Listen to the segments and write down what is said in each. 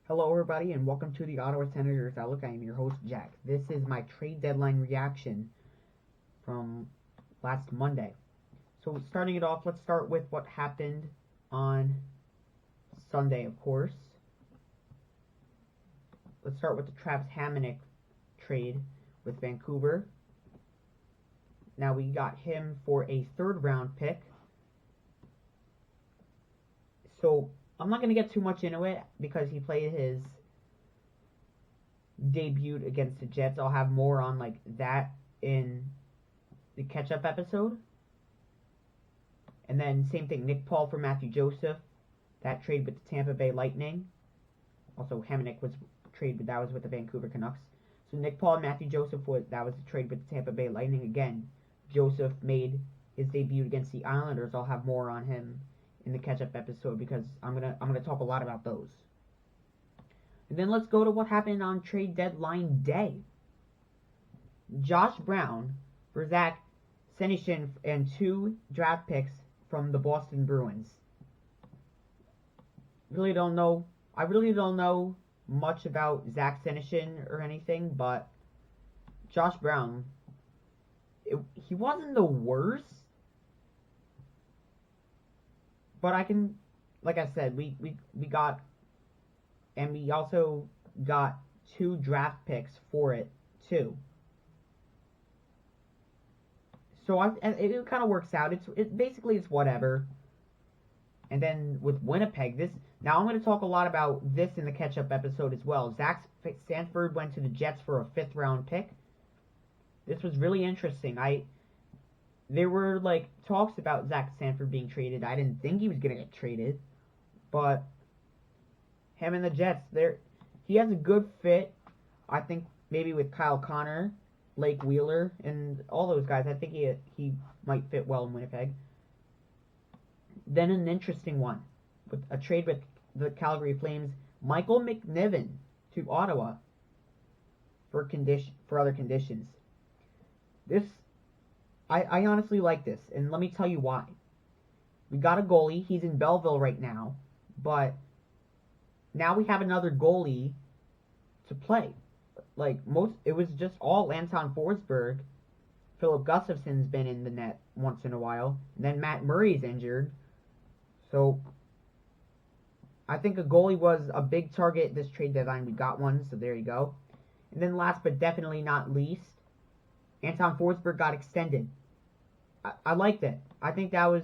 Hello, everybody, and welcome to the Ottawa Senators Outlook. I am your host, Jack. This is my trade deadline reaction from last Monday. So, starting it off, let's start with what happened on Sunday, of course. Let's start with the Travis Hamonic trade with Vancouver. Now, we got him for a third-round pick. So, I'm not going to get too much into it because he played his debut against the Jets. I'll have more on like that in the catch-up episode. And then same thing, Nick Paul for Matthew Joseph. That trade with the Tampa Bay Lightning. Also, Hamonic was trade, but that was with the Vancouver Canucks. So Nick Paul and Matthew Joseph that was the trade with the Tampa Bay Lightning again. Joseph made his debut against the Islanders. I'll have more on him in the catch-up episode because I'm gonna talk a lot about those. And then let's go to what happened on trade deadline day. Josh Brown for Zach Senyshyn and 2 draft picks from the Boston Bruins. I really don't know much about Zach Senyshyn or anything, but Josh Brown, he wasn't the worst. But like I said, we got, and we also got 2 draft picks for it too. So it kind of works out. Basically it's whatever. And then with Winnipeg, now I'm going to talk a lot about this in the catch-up episode as well. Zach Sanford went to the Jets for a 5th-round pick. This was really interesting. There were, like, talks about Zach Sanford being traded. I didn't think he was going to get traded. But him and the Jets, he has a good fit. I think maybe with Kyle Connor, Blake Wheeler, and all those guys. I think he might fit well in Winnipeg. Then an interesting one, with a trade with the Calgary Flames, Michael McNiven to Ottawa for other conditions. I honestly like this, and let me tell you why. We got a goalie. He's in Belleville right now, but now we have another goalie to play. It was just all Anton Forsberg. Philip Gustafson's been in the net once in a while, and then Matt Murray's injured. So I think a goalie was a big target this trade deadline. We got one, so there you go. And then last but definitely not least, Anton Forsberg got extended. I liked it. I think that was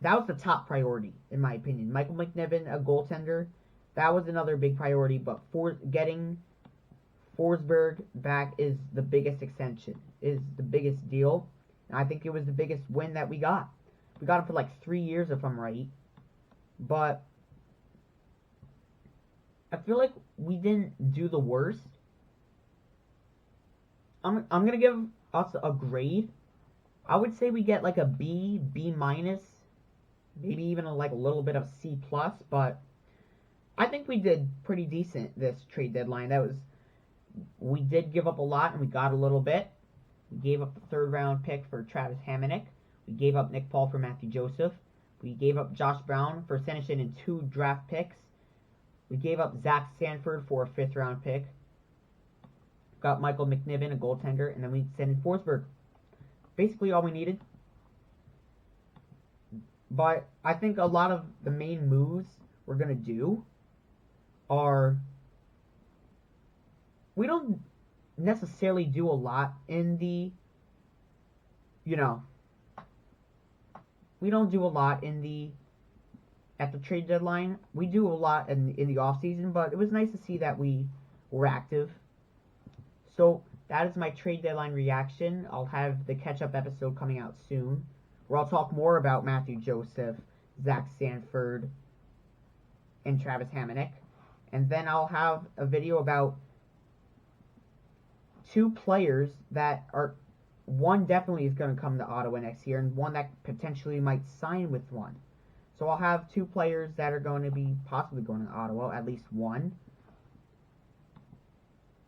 the top priority, in my opinion. Michael McNiven, a goaltender, that was another big priority, but getting Forsberg back is the biggest extension, is the biggest deal. And I think it was the biggest win that we got. We got him for like 3 years, if I'm right. But I feel like we didn't do the worst. I'm gonna give us a grade. I would say we get like a B, B minus, maybe even a little bit of C plus. But I think we did pretty decent this trade deadline. We did give up a lot and we got a little bit. We gave up the 3rd round pick for Travis Hamonic. We gave up Nick Paul for Matthew Joseph. We gave up Josh Brown for Senyshyn and 2 draft picks. We gave up Zach Sanford for a 5th round pick. Got Michael McNiven, a goaltender, and then we sent in Forsberg. Basically all we needed. But I think a lot of the main moves we're going to do are... We don't necessarily do a lot in the... We don't do a lot at the trade deadline. We do a lot in the off season, but it was nice to see that we were active. So that is my trade deadline reaction. I'll have the catch-up episode coming out soon, where I'll talk more about Matthew Joseph, Zach Sanford, and Travis Hamonic. And then I'll have a video about 2 players that are... One definitely is going to come to Ottawa next year, and one that potentially might sign with one. So I'll have 2 players that are going to be possibly going to Ottawa, at least one.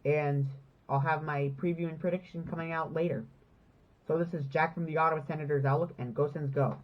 And I'll have my preview and prediction coming out later. So this is Jack from the Ottawa Senators Outlook, and go Sens go.